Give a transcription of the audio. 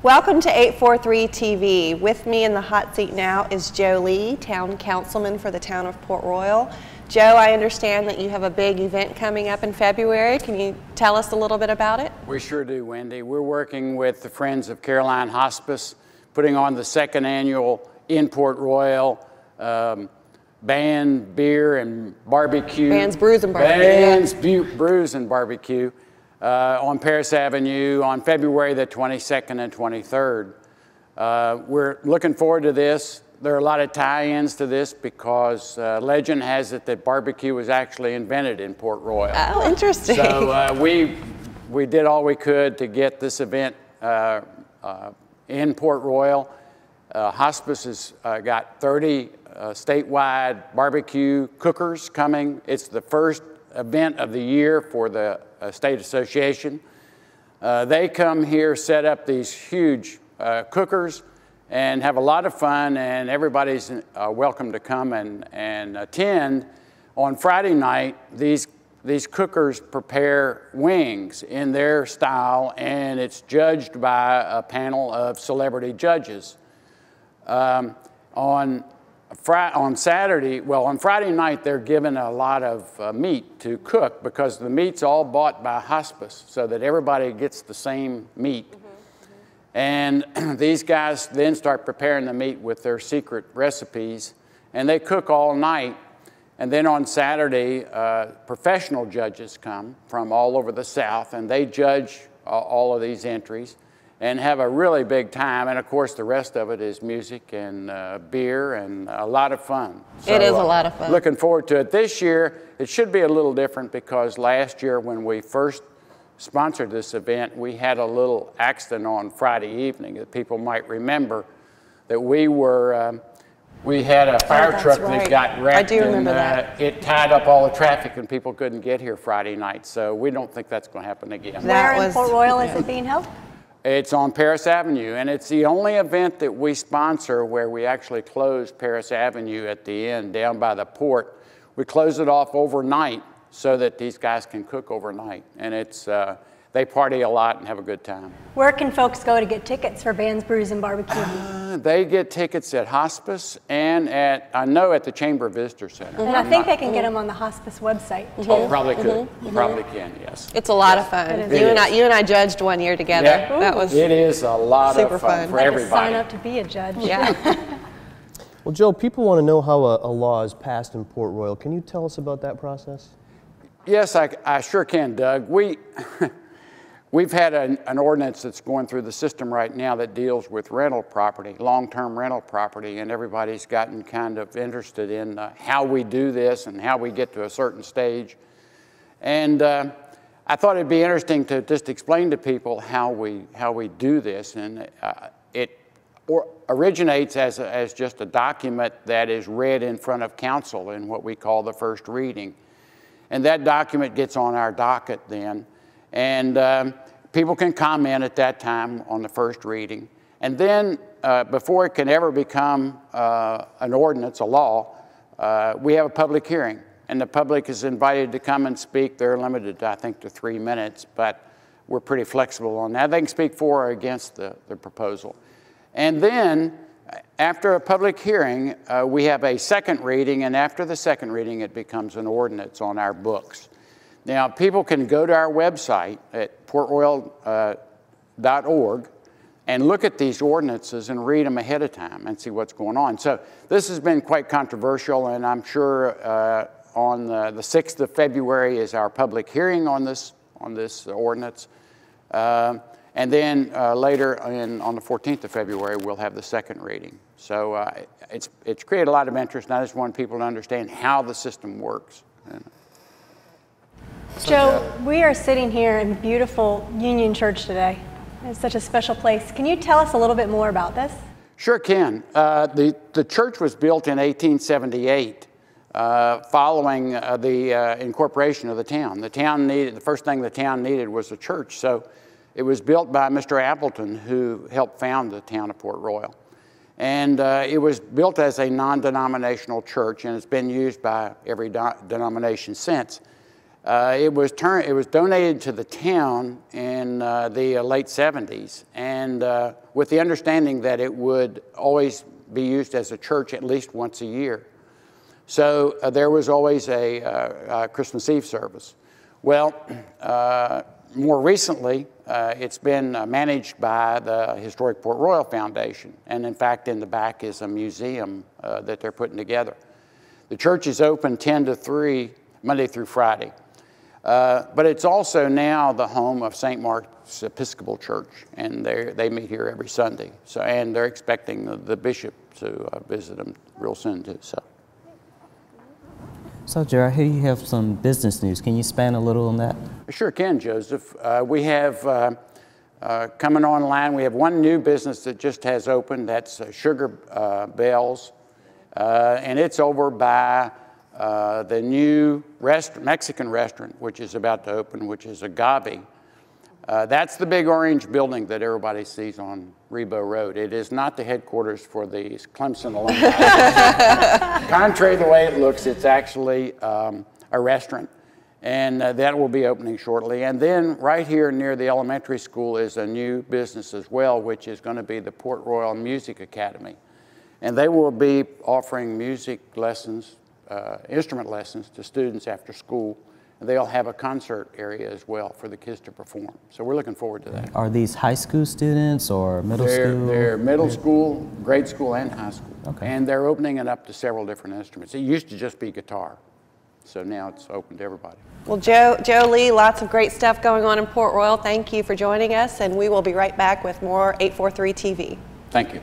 Welcome to 843 TV. With me in the hot seat now is Joe Lee, Town Councilman for the town of Port Royal. Joe, I understand that you have a big event coming up in February. Can you tell us a little bit about it? We sure do, Wendy. We're working with the Friends of Caroline Hospice, putting on the second annual in Port Royal Band, Beer, and Barbecue. Bands, Brews, and Barbecue. Bands, Brews, and Barbecue on Paris Avenue on February the 22nd and 23rd. We're looking forward to this. There are a lot of tie-ins to this because legend has it that barbecue was actually invented in Port Royal. Oh, interesting. So we did all we could to get this event in Port Royal. Hospice has got 30 statewide barbecue cookers coming. It's the first event of the year for the state association. They come here, set up these huge cookers, and have a lot of fun, and everybody's welcome to come and attend. On Friday night, these cookers prepare wings in their style, and it's judged by a panel of celebrity judges. On Friday night, they're given a lot of meat to cook because the meat's all bought by hospice so that everybody gets the same meat. And these guys then start preparing the meat with their secret recipes, and they cook all night. And then on Saturday, professional judges come from all over the South, and they judge all of these entries and have a really big time. And of course, the rest of it is music and beer and a lot of fun. So, it is a lot of fun. Looking forward to it. This year, it should be a little different because last year when we first sponsored this event, we had a little accident on Friday evening that people might remember that we had a fire truck that got wrecked. I do remember that. It tied up all the traffic and people couldn't get here Friday night. So we don't think that's going to happen again. Where in Port Royal is it being held? It's on Paris Avenue, and it's the only event that we sponsor where we actually close Paris Avenue at the end, down by the port. We close it off overnight so that these guys can cook overnight, and it's they party a lot and have a good time. Where can folks go to get tickets for Bands, Brews, and Barbecue? They get tickets at Hospice and I know at the Chamber Visitor Center. And I think they can get them on the Hospice website. Oh, probably could. Probably can, yes. It's a lot of fun. You and I judged one year together. Yeah. That was it is a lot super of fun for like everybody. Sign up to be a judge. Yeah. Well, Joe, people want to know how a law is passed in Port Royal. Can you tell us about that process? Yes, I sure can, Doug. We've had an ordinance that's going through the system right now that deals with rental property, long-term rental property, and everybody's gotten kind of interested in how we do this and how we get to a certain stage. And I thought it'd be interesting to just explain to people how we do this. And it originates as just a document that is read in front of council in what we call the first reading. And that document gets on our docket then. And people can comment at that time on the first reading. And then before it can ever become an ordinance, a law, we have a public hearing. And the public is invited to come and speak. They're limited, I think, to 3 minutes, but we're pretty flexible on that. They can speak for or against the proposal. And then after a public hearing, we have a second reading, and after the second reading, it becomes an ordinance on our books. Now, people can go to our website at portroyal.org and look at these ordinances and read them ahead of time and see what's going on. So this has been quite controversial, and I'm sure on the 6th of February is our public hearing on this ordinance. And then later on the 14th of February, we'll have the second reading. So it's created a lot of interest, and I just want people to understand how the system works. Joe, we are sitting here in beautiful Union Church today. It's such a special place. Can you tell us a little bit more about this? Sure can. The church was built in 1878 following the incorporation of the town. The first thing the town needed was a church. So it was built by Mr. Appleton, who helped found the town of Port Royal. And it was built as a non-denominational church, and it's been used by every denomination since. It was donated to the town in the late 70s, and with the understanding that it would always be used as a church at least once a year. So there was always a Christmas Eve service. Well, more recently, it's been managed by the Historic Port Royal Foundation, and in fact, in the back is a museum that they're putting together. The church is open 10 to 3, Monday through Friday. But it's also now the home of St. Mark's Episcopal Church, and they meet here every Sunday. So, and they're expecting the bishop to visit them real soon too. So, Gerard, here you have some business news. Can you expand a little on that? I sure can, Joseph. We have coming online, we have one new business that just has opened. That's Sugar Bells, and it's over by the new Mexican restaurant, which is about to open, which is Agave. That's the big orange building that everybody sees on Rebo Road. It is not the headquarters for the Clemson alumni. Contrary to the way it looks, it's actually a restaurant, and that will be opening shortly. And then right here near the elementary school is a new business as well, which is going to be the Port Royal Music Academy. And they will be offering music lessons, instrument lessons to students after school. And they'll have a concert area as well for the kids to perform. So we're looking forward to that. Are these high school students or middle school? They're middle school, grade school, and high school. Okay. And they're opening it up to several different instruments. It used to just be guitar. So now it's open to everybody. Well, Joe Lee, lots of great stuff going on in Port Royal. Thank you for joining us, and we will be right back with more 843 TV. Thank you.